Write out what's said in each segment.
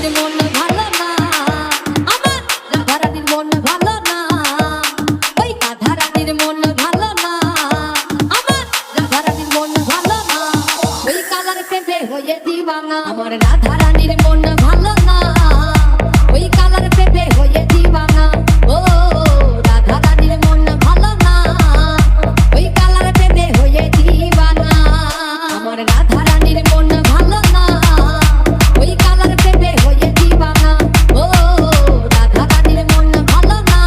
রানীর মন ভালো না, আমার রাধা রানীর মন ভালো না, ওই রাধা রানীর মন ভালো না, আমার রাধা রানীর মন ভালো না, ওই কালার প্রেমে হয়ে দিওয়ানা। আমার রাধা রানীর মন ভালো না, ওই কালার প্রেমে হয়ে দিওয়ানা। ও রাধা রানীর মন ভালো না, ওই কালার প্রেমে হয়ে দিওয়ানা। আমার রাধা রানীর মন ভালো না, ওই কালার প্রেমে হয়ে দিওয়ানা। ও রাধা রানীর মন ভালো না,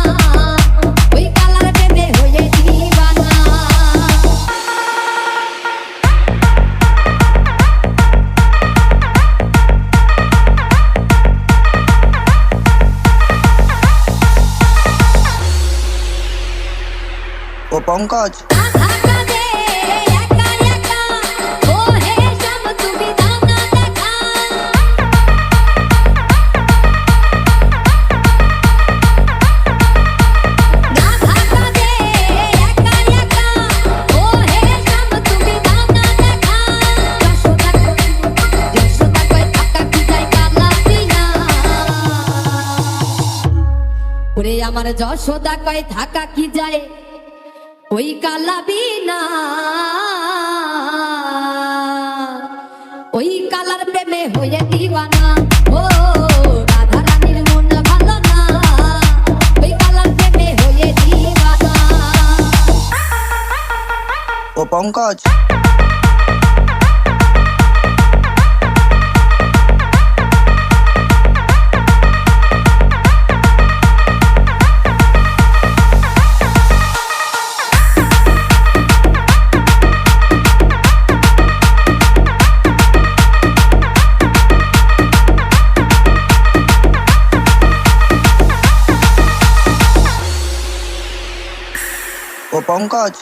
ওই কালার প্রেমে হয়ে দিওয়ানা। ও পঙ্কজ, আমার যশোদা কয় থাকা কি যায় ওই কালা বিনা, ওই কালার প্রেমে হয়ে দিওয়ানা। ও রাধা রানীর মন ভালো না, ওই কালার প্রেমে হয়ে দিওয়ানা। ও পঙ্কজ, ও পঙ্কজ।